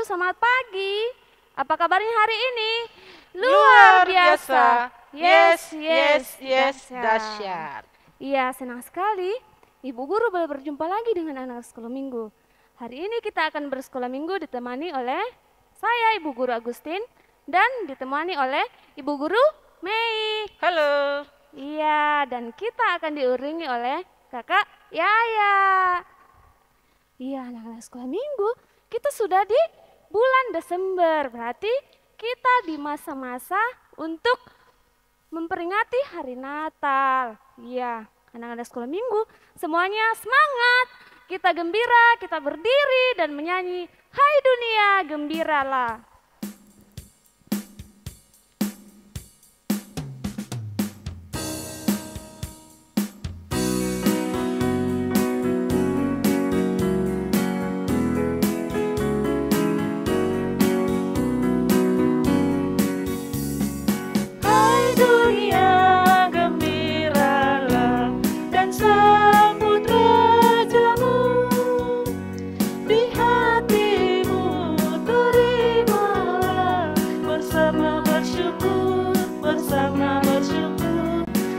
Selamat pagi. Apa kabarnya hari ini? Luar biasa. Yes, Dahsyat. Iya, senang sekali. Ibu guru boleh berjumpa lagi dengan anak sekolah minggu. Hari ini kita akan bersekolah minggu ditemani oleh saya, Ibu Guru Agustin, dan ditemani oleh Ibu Guru Mei. Halo. Iya, dan kita akan diiringi oleh Kakak Yaya. Iya, anak-anak sekolah minggu, kita sudah di bulan Desember, berarti kita di masa-masa untuk memperingati hari Natal. Iya, anak-anak sekolah minggu, semuanya semangat. Kita gembira, kita berdiri dan menyanyi, "Hai dunia, gembiralah."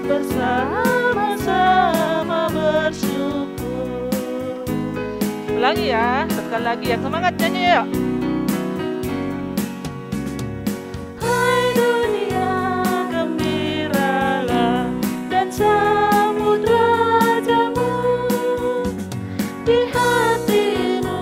Bersama-sama bersyukur. Ulangi ya, sekali lagi yang semangat nyanyi ya. Hai dunia, gembiralah dan sambut rajamu. Di hatimu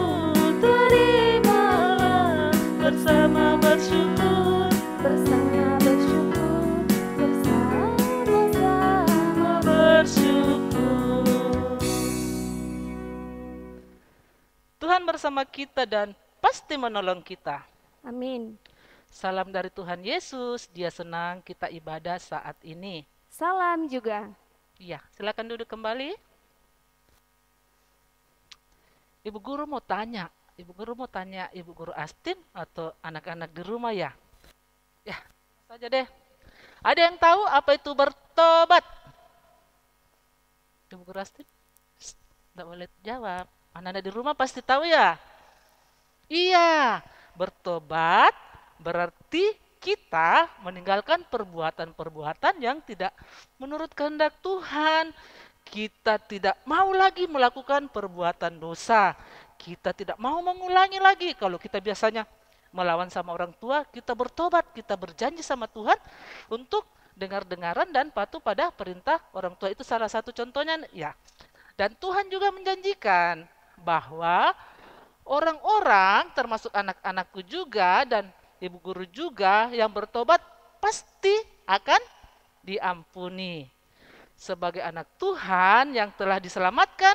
terimalah bersama bersyukur. Bersama bersyukur, bersama-sama bersyukur. Tuhan bersama kita dan pasti menolong kita. Amin. Salam dari Tuhan Yesus, Dia senang kita ibadah saat ini. Salam juga. Iya, silakan duduk kembali. Ibu guru mau tanya Ibu Guru Astin atau anak-anak di rumah ya? Ya, saja deh. Ada yang tahu apa itu bertobat? Ibu Guru Astin? Tidak boleh jawab. Anak-anak di rumah pasti tahu ya? Iya, bertobat berarti kita meninggalkan perbuatan-perbuatan yang tidak menurut kehendak Tuhan. Kita tidak mau lagi melakukan perbuatan dosa. Kita tidak mau mengulangi lagi. Kalau kita biasanya melawan sama orang tua, kita bertobat, kita berjanji sama Tuhan untuk dengar-dengaran dan patuh pada perintah orang tua. Itu salah satu contohnya ya. Dan Tuhan juga menjanjikan bahwa orang-orang termasuk anak-anakku juga dan ibu guru juga yang bertobat pasti akan diampuni. Sebagai anak Tuhan yang telah diselamatkan,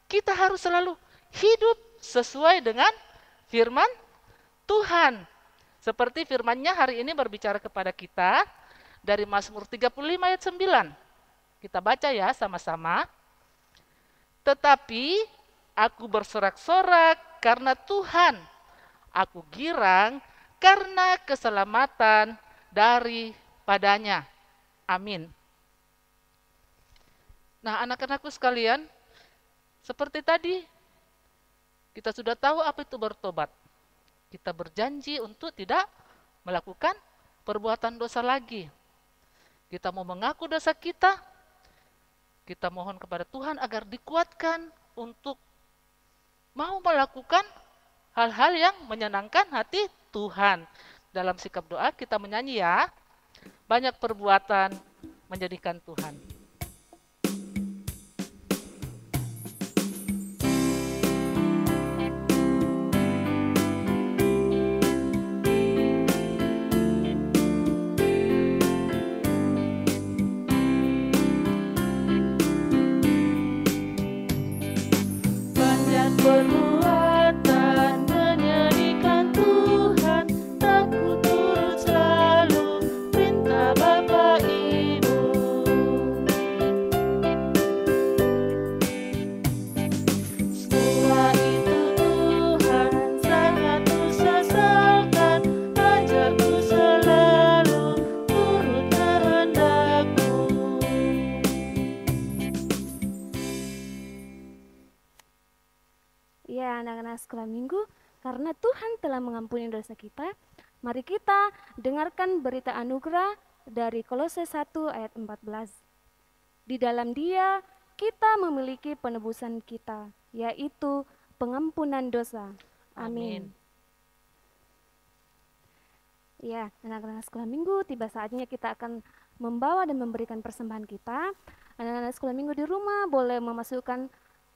kita harus selalu hidup sesuai dengan firman Tuhan. Seperti firman-Nya hari ini berbicara kepada kita dari Mazmur 35 ayat 9. Kita baca ya sama-sama. Tetapi aku bersorak-sorak karena Tuhan. Aku girang karena keselamatan daripadanya. Amin. Nah, anak-anakku sekalian, seperti tadi, kita sudah tahu apa itu bertobat. Kita berjanji untuk tidak melakukan perbuatan dosa lagi. Kita mau mengaku dosa kita mohon kepada Tuhan agar dikuatkan untuk mau melakukan hal-hal yang menyenangkan hati Tuhan. Dalam sikap doa kita menyanyi ya, banyak perbuatan menjadikan Tuhan. anak-anak sekolah minggu, karena Tuhan telah mengampuni dosa kita, mari kita dengarkan berita anugerah dari Kolose 1 ayat 14. Di dalam Dia kita memiliki penebusan kita, yaitu pengampunan dosa. Amin. Ya, anak-anak sekolah minggu, tiba saatnya kita akan membawa dan memberikan persembahan kita. Anak-anak sekolah minggu di rumah boleh memasukkan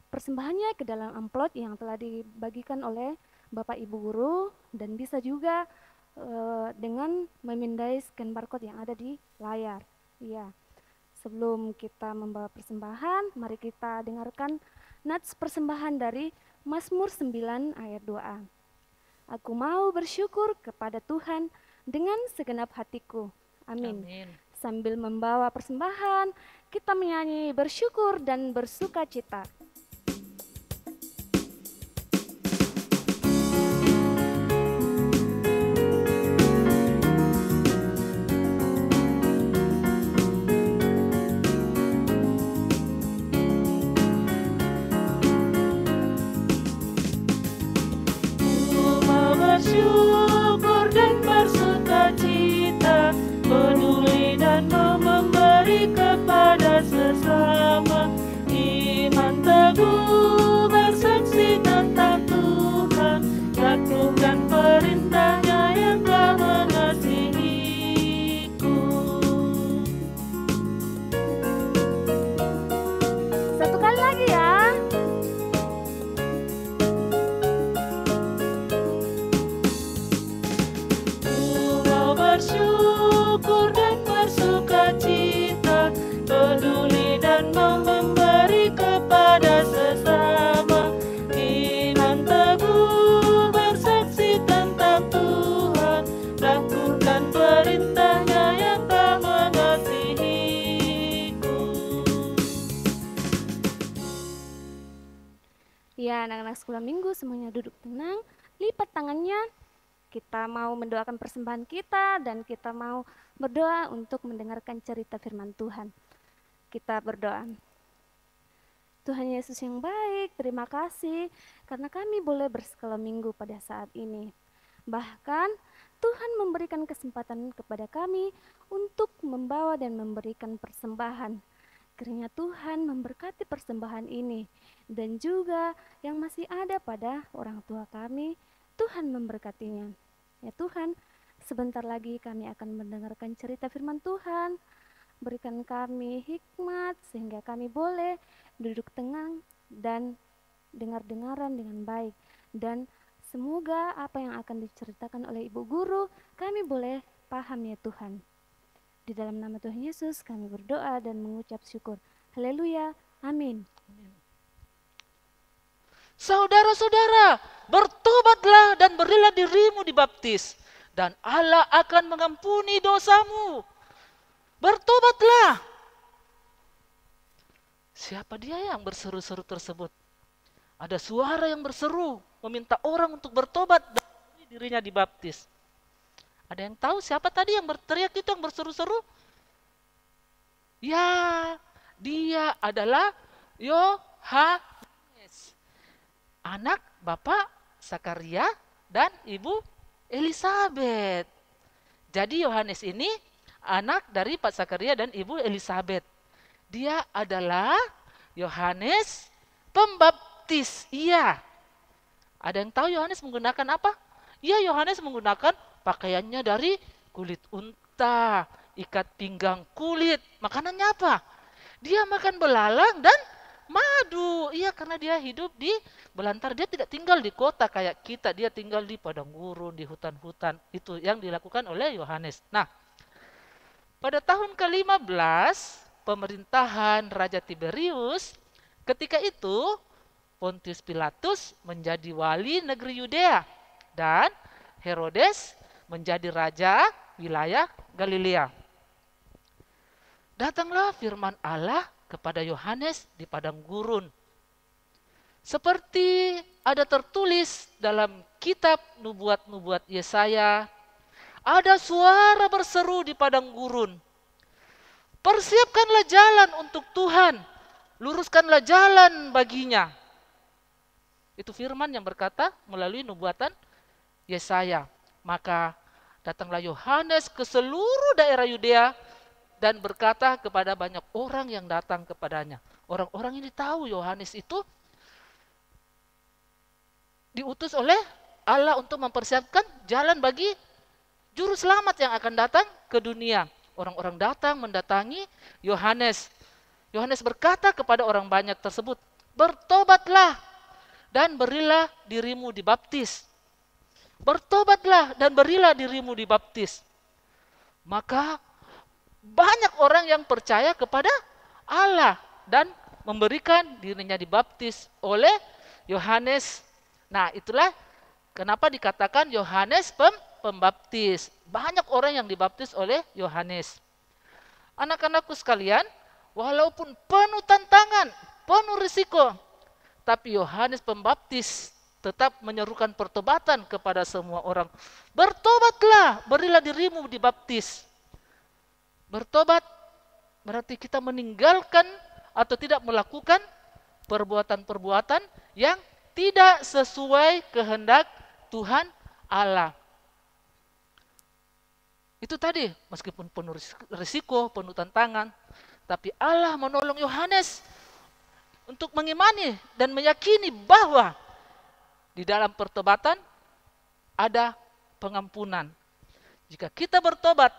persembahannya ke dalam amplop yang telah dibagikan oleh Bapak Ibu Guru, dan bisa juga dengan memindai scan barcode yang ada di layar. Ya, sebelum kita membawa persembahan, mari kita dengarkan nats persembahan dari Mazmur 9 ayat 2a. Aku mau bersyukur kepada Tuhan dengan segenap hatiku. Amin. Amin. Sambil membawa persembahan, kita menyanyi bersyukur dan bersuka cita. Bersyukur dan bersuka cita, peduli dan mau memberi kepada sesama, iman teguh bersaksi tentang Tuhan, lakukan perintahnya yang telah mengasihiku. Satu kali lagi ya. Bersyukur dan bersuka cita, peduli dan mau memberi kepada sesama, iman teguh bersaksi tentang Tuhan, lakukan perintahnya yang telah mengasihiku. Ya, anak-anak sekolah minggu semuanya duduk tenang, lipat tangannya. Kita mau mendoakan persembahan kita dan kita mau berdoa untuk mendengarkan cerita firman Tuhan. Kita berdoa. Tuhan Yesus yang baik, terima kasih karena kami boleh bersekolah minggu pada saat ini. Bahkan Tuhan memberikan kesempatan kepada kami untuk membawa dan memberikan persembahan. Kiranya Tuhan memberkati persembahan ini dan juga yang masih ada pada orang tua kami. Tuhan memberkatinya. Ya Tuhan, sebentar lagi kami akan mendengarkan cerita firman Tuhan. Berikan kami hikmat sehingga kami boleh duduk tenang dan dengar-dengaran dengan baik. Dan semoga apa yang akan diceritakan oleh Ibu Guru kami boleh paham ya Tuhan. Di dalam nama Tuhan Yesus kami berdoa dan mengucap syukur. Haleluya. Amin. Saudara-saudara, bertobatlah dan berilah dirimu dibaptis, dan Allah akan mengampuni dosamu. Bertobatlah. Siapa dia yang berseru-seru tersebut? Ada suara yang berseru, meminta orang untuk bertobat dan dirinya dibaptis. Ada yang tahu siapa tadi yang berteriak itu, yang berseru-seru? Ya, dia adalah Yohanes, anak Bapak Zakaria dan Ibu Elisabet. Jadi Yohanes ini anak dari Pak Zakaria dan Ibu Elisabet. Dia adalah Yohanes Pembaptis. Iya. Ada yang tahu Yohanes menggunakan apa? Iya, Yohanes menggunakan pakaiannya dari kulit unta, ikat pinggang kulit. Makanannya apa? Dia makan belalang dan madu. Iya, karena dia hidup di belantara. Dia tidak tinggal di kota kayak kita. Dia tinggal di padang gurun, di hutan-hutan. Itu yang dilakukan oleh Yohanes. Nah, pada tahun ke-15 pemerintahan Raja Tiberius, ketika itu Pontius Pilatus menjadi wali negeri Yudea dan Herodes menjadi raja wilayah Galilea. Datanglah firman Allah kepada Yohanes di padang gurun. Seperti ada tertulis dalam kitab nubuat-nubuat Yesaya, ada suara berseru di padang gurun. Persiapkanlah jalan untuk Tuhan, luruskanlah jalan baginya. Itu firman yang berkata melalui nubuatan Yesaya. Maka datanglah Yohanes ke seluruh daerah Yudea dan berkata kepada banyak orang yang datang kepadanya. Orang-orang ini tahu Yohanes itu diutus oleh Allah untuk mempersiapkan jalan bagi juru selamat yang akan datang ke dunia. Orang-orang datang mendatangi Yohanes. Yohanes berkata kepada orang banyak tersebut, bertobatlah dan berilah dirimu dibaptis. Bertobatlah dan berilah dirimu dibaptis. Maka banyak orang yang percaya kepada Allah dan memberikan dirinya dibaptis oleh Yohanes. Nah, itulah kenapa dikatakan Yohanes Pembaptis. Banyak orang yang dibaptis oleh Yohanes. Anak-anakku sekalian, walaupun penuh tantangan, penuh risiko, tapi Yohanes Pembaptis tetap menyerukan pertobatan kepada semua orang. Bertobatlah, berilah dirimu dibaptis. Bertobat berarti kita meninggalkan atau tidak melakukan perbuatan-perbuatan yang tidak sesuai kehendak Tuhan Allah. Itu tadi, meskipun penuh risiko, penuh tantangan, tapi Allah menolong Yohanes untuk mengimani dan meyakini bahwa di dalam pertobatan ada pengampunan. Jika kita bertobat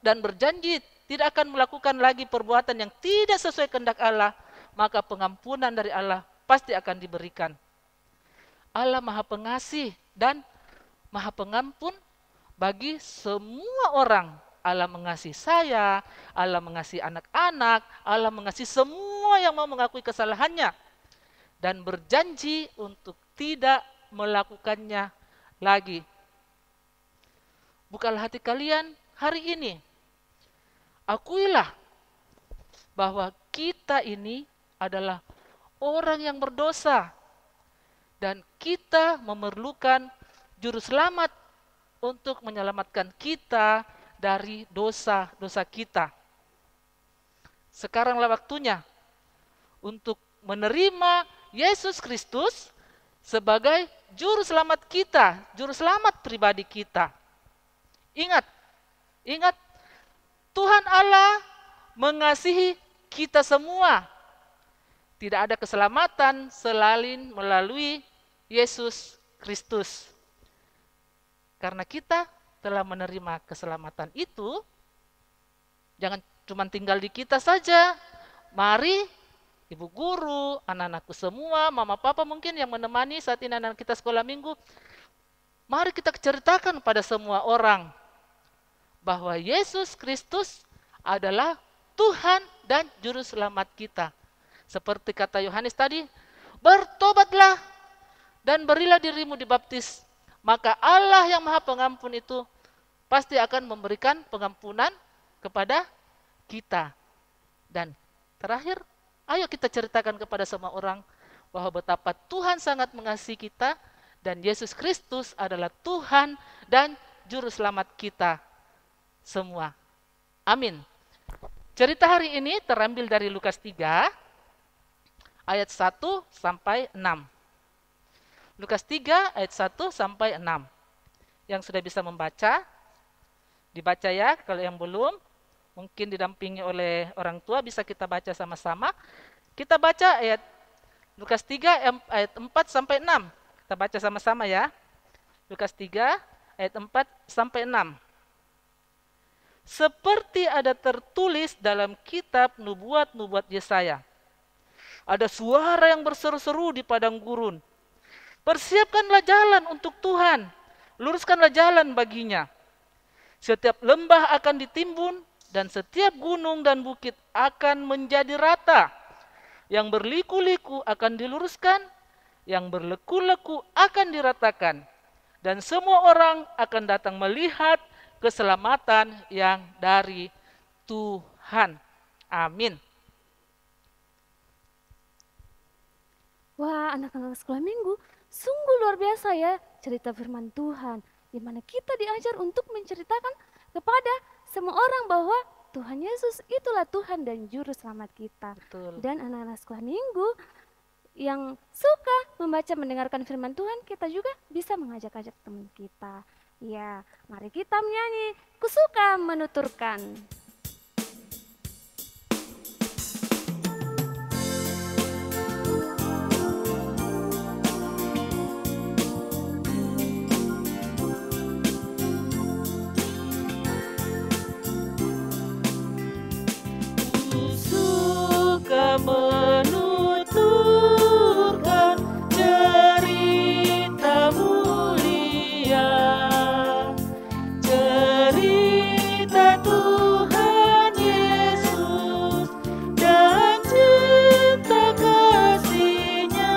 dan berjanji tidak akan melakukan lagi perbuatan yang tidak sesuai kehendak Allah, maka pengampunan dari Allah pasti akan diberikan. Allah Maha Pengasih dan Maha Pengampun bagi semua orang. Allah mengasihi saya, Allah mengasihi anak-anak, Allah mengasihi semua yang mau mengakui kesalahannya dan berjanji untuk tidak melakukannya lagi. Bukalah hati kalian hari ini. Akuilah bahwa kita ini adalah orang yang berdosa dan kita memerlukan juru selamat untuk menyelamatkan kita dari dosa-dosa kita. Sekaranglah waktunya untuk menerima Yesus Kristus sebagai juru selamat kita, juru selamat pribadi kita. Ingat, Tuhan Allah mengasihi kita semua. Tidak ada keselamatan selain melalui Yesus Kristus. Karena kita telah menerima keselamatan itu, jangan cuma tinggal di kita saja. Mari ibu guru, anak-anakku semua, mama papa mungkin yang menemani saat ini anak kita sekolah minggu, mari kita ceritakan pada semua orang bahwa Yesus Kristus adalah Tuhan dan Juru Selamat kita. Seperti kata Yohanes tadi, bertobatlah dan berilah dirimu dibaptis. Maka Allah yang Maha Pengampun itu pasti akan memberikan pengampunan kepada kita. Dan terakhir, ayo kita ceritakan kepada semua orang bahwa betapa Tuhan sangat mengasihi kita dan Yesus Kristus adalah Tuhan dan Juru Selamat kita semua. Amin. Cerita hari ini terambil dari Lukas 3 ayat 1 sampai 6. Lukas 3 ayat 1 sampai 6. Yang sudah bisa membaca, dibaca ya. Kalau yang belum, mungkin didampingi oleh orang tua, bisa kita baca sama-sama. Kita baca ayat Lukas 3 ayat 4 sampai 6. Kita baca sama-sama ya. Lukas 3 ayat 4 sampai 6. Seperti ada tertulis dalam kitab nubuat-nubuat Yesaya. Ada suara yang berseru-seru di padang gurun. Persiapkanlah jalan untuk Tuhan, luruskanlah jalan baginya. Setiap lembah akan ditimbun dan setiap gunung dan bukit akan menjadi rata. Yang berliku-liku akan diluruskan, yang berleku-leku akan diratakan. Dan semua orang akan datang melihat keselamatan yang dari Tuhan. Amin. Wah, anak-anak sekolah minggu, sungguh luar biasa ya cerita firman Tuhan, di mana kita diajar untuk menceritakan kepada semua orang bahwa Tuhan Yesus itulah Tuhan dan Juru Selamat kita. Betul. Dan anak-anak sekolah minggu, yang suka membaca mendengarkan firman Tuhan, kita juga bisa mengajak-ajak teman kita. Ya, mari kita menyanyi, ku suka menuturkan. Suka menuturkan cerita mulia, cerita Tuhan Yesus dan cinta kasih-Nya.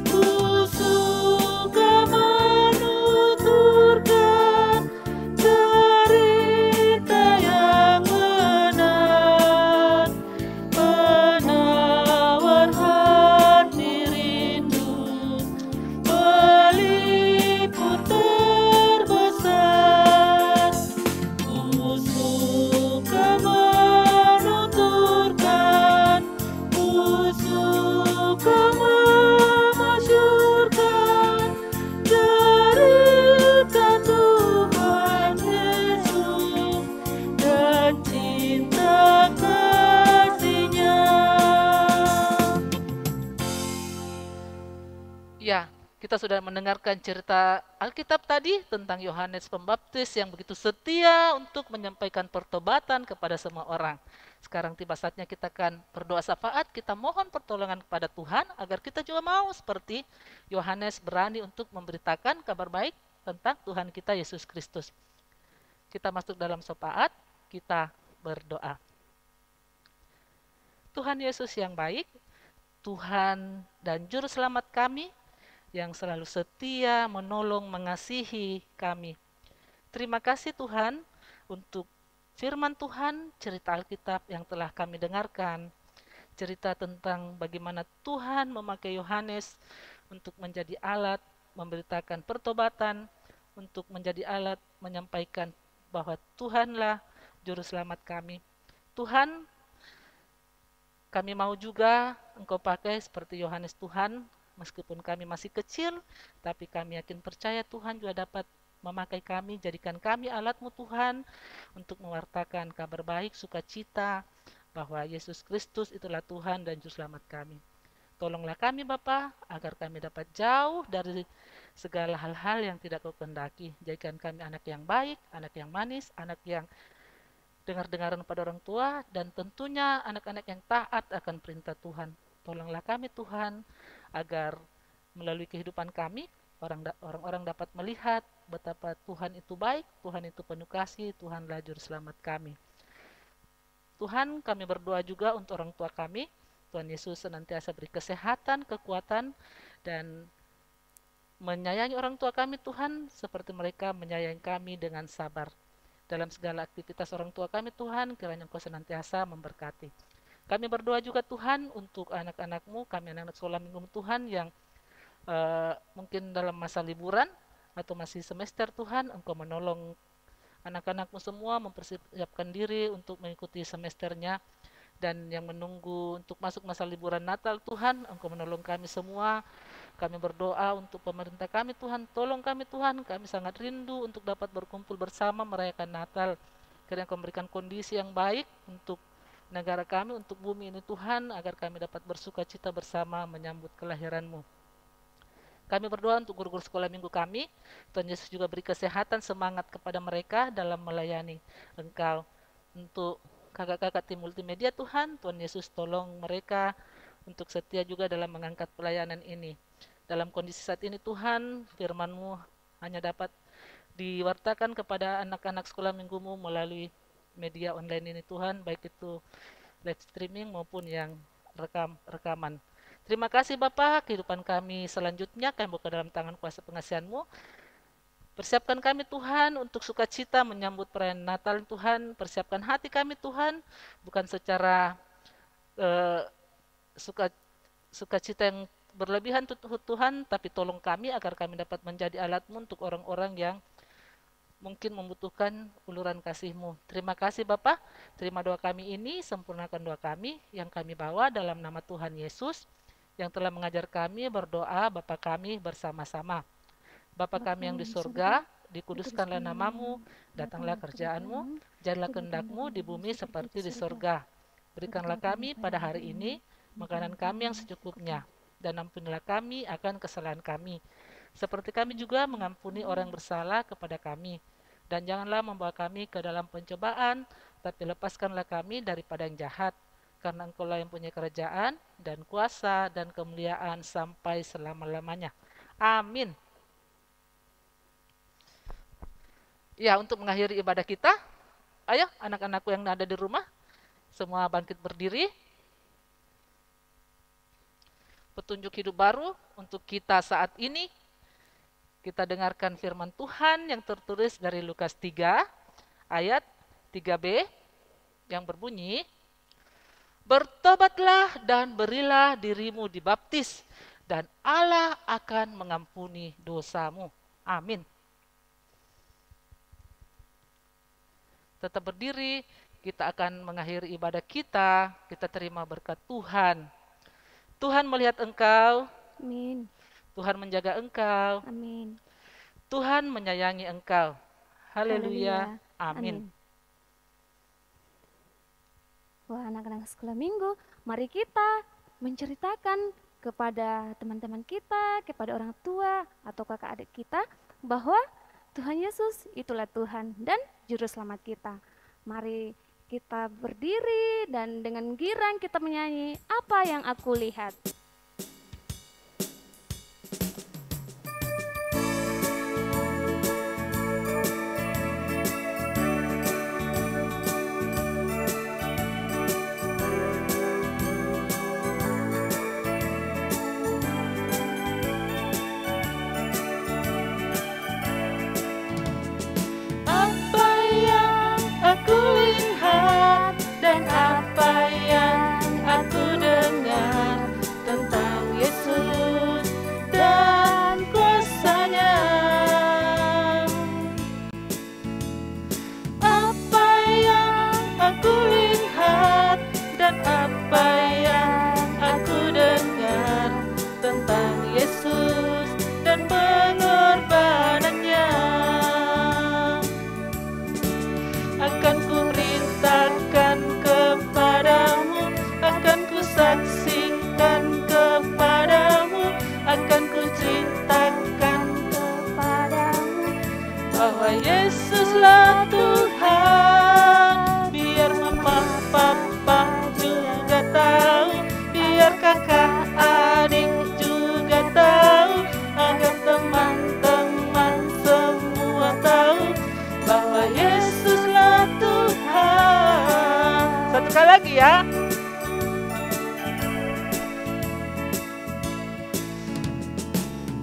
Ku suka menuturkan cerita yang benar, penawar hati rindu, pelipur terbesar. Ku suka menuturkan, ku suka memasyurkan cerita Tuhan Yesus dan cinta kasih-Nya. Ya, kita sudah mendengarkan cerita Alkitab tadi tentang Yohanes Pembaptis yang begitu setia untuk menyampaikan pertobatan kepada semua orang. Sekarang tiba saatnya kita akan berdoa syafaat, kita mohon pertolongan kepada Tuhan agar kita juga mau seperti Yohanes berani untuk memberitakan kabar baik tentang Tuhan kita Yesus Kristus. Kita masuk dalam syafaat, kita berdoa. Tuhan Yesus yang baik, Tuhan dan Juru Selamat kami, yang selalu setia, menolong, mengasihi kami. Terima kasih Tuhan untuk firman Tuhan, cerita Alkitab yang telah kami dengarkan. Cerita tentang bagaimana Tuhan memakai Yohanes untuk menjadi alat memberitakan pertobatan, untuk menjadi alat menyampaikan bahwa Tuhanlah Juru Selamat kami. Tuhan, kami mau juga Engkau pakai seperti Yohanes Tuhan. Meskipun kami masih kecil, tapi kami yakin percaya Tuhan juga dapat memakai kami, jadikan kami alat-Mu Tuhan, untuk mewartakan kabar baik, sukacita, bahwa Yesus Kristus itulah Tuhan dan Juru Selamat kami. Tolonglah kami Bapa, agar kami dapat jauh dari segala hal-hal yang tidak Kau kehendaki. Jadikan kami anak yang baik, anak yang manis, anak yang dengar-dengaran pada orang tua, dan tentunya anak-anak yang taat akan perintah Tuhan. Tolonglah kami Tuhan, agar melalui kehidupan kami, orang-orang dapat melihat betapa Tuhan itu baik, Tuhan itu penuh kasih, Tuhanlah Juru Selamat kami. Tuhan, kami berdoa juga untuk orang tua kami, Tuhan Yesus senantiasa beri kesehatan, kekuatan, dan menyayangi orang tua kami Tuhan, seperti mereka menyayangi kami dengan sabar. Dalam segala aktivitas orang tua kami Tuhan, kiranya Engkau senantiasa memberkati. Kami berdoa juga Tuhan untuk anak-anak-Mu, kami anak-anak sekolah minggu Tuhan yang mungkin dalam masa liburan atau masih semester Tuhan, Engkau menolong anak-anak-Mu semua mempersiapkan diri untuk mengikuti semesternya, dan yang menunggu untuk masuk masa liburan Natal Tuhan, Engkau menolong kami semua. Kami berdoa untuk pemerintah kami Tuhan, tolong kami Tuhan, kami sangat rindu untuk dapat berkumpul bersama merayakan Natal. Kiranya Engkau memberikan kondisi yang baik untuk negara kami, untuk bumi ini Tuhan, agar kami dapat bersuka cita bersama menyambut kelahiran-Mu. Kami berdoa untuk guru-guru sekolah minggu kami, Tuhan Yesus juga beri kesehatan, semangat kepada mereka dalam melayani Engkau. Untuk kakak-kakak tim multimedia Tuhan, Tuhan Yesus tolong mereka untuk setia juga dalam mengangkat pelayanan ini. Dalam kondisi saat ini Tuhan, firman-Mu hanya dapat diwartakan kepada anak-anak sekolah minggumu melalui media online ini Tuhan, baik itu live streaming maupun yang rekaman. Terima kasih Bapa, kehidupan kami selanjutnya kami buka dalam tangan kuasa pengasihan-Mu. Persiapkan kami Tuhan untuk sukacita menyambut perayaan Natal Tuhan. Persiapkan hati kami Tuhan, bukan secara sukacita yang berlebihan Tuhan, tapi tolong kami agar kami dapat menjadi alat-Mu untuk orang-orang yang mungkin membutuhkan uluran kasih-Mu. Terima kasih Bapa, terima doa kami ini, sempurnakan doa kami yang kami bawa dalam nama Tuhan Yesus yang telah mengajar kami berdoa Bapa kami bersama-sama. Bapa Bapa kami yang di yang di surga, surga, dikuduskanlah dikuduskanlah namamu, namamu, datanglah datanglah kerjaanmu, kerajaan-Mu, jadilah jadilah kehendak-Mu di kehendak-Mu di bumi bumi seperti seperti di di surga. surga. Berikanlah Berikanlah kami kami pada pada hari hari ini ini makanan makanan kami kami yang yang secukupnya. secukupnya, dan ampunilah kami akan kesalahan kami, seperti kami juga mengampuni orang bersalah kepada kami. Dan janganlah membawa kami ke dalam pencobaan, tapi lepaskanlah kami daripada yang jahat. Karena Engkaulah yang punya kerajaan, dan kuasa, dan kemuliaan sampai selama-lamanya. Amin. Ya, untuk mengakhiri ibadah kita, ayo anak-anakku yang ada di rumah, semua bangkit berdiri. Petunjuk hidup baru untuk kita saat ini. Kita dengarkan firman Tuhan yang tertulis dari Lukas 3 ayat 3b yang berbunyi, bertobatlah dan berilah dirimu dibaptis, dan Allah akan mengampuni dosamu. Amin. Tetap berdiri, kita akan mengakhiri ibadah kita terima berkat Tuhan. Tuhan melihat engkau, Amin. Tuhan menjaga engkau, Amin. Tuhan menyayangi engkau. Haleluya. Haleluya. Amin. Wah, anak-anak sekolah minggu, mari kita menceritakan kepada teman-teman kita, kepada orang tua atau kakak adik kita bahwa Tuhan Yesus itulah Tuhan dan juru selamat kita. Mari kita berdiri dan dengan girang kita menyanyi apa yang aku lihat. Yesuslah Tuhan, biar mama papa juga tahu, biar kakak adik juga tahu, agar teman-teman semua tahu bahwa Yesuslah Tuhan. Satu kali lagi ya.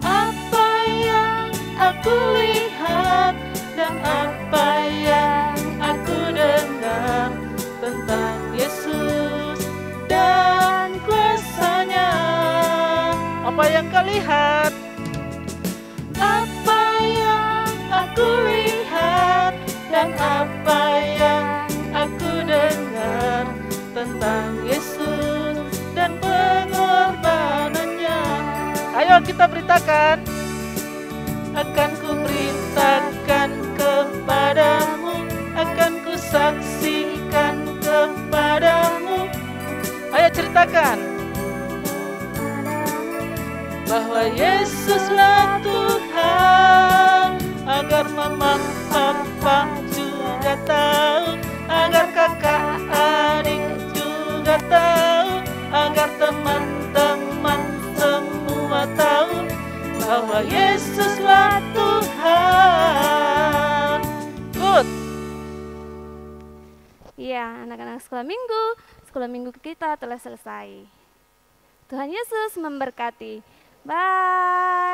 Apa yang aku lihat dan apa yang aku dengar tentang Yesus dan kuasa-Nya. Apa yang kau lihat? Apa yang aku lihat dan apa yang aku dengar tentang Yesus dan pengorbanan-Nya. Ayo kita beritakan. Akan ku beritakan kepadamu, akan ku saksikan kepadamu. Ayo ceritakan bahwa Yesuslah Tuhan, agar mama papa juga tahu, agar kakak adik juga tahu, agar teman-teman semua tahu bahwa Yesuslah Tuhan. Good. Iya, anak-anak sekolah minggu kita telah selesai. Tuhan Yesus memberkati. Bye.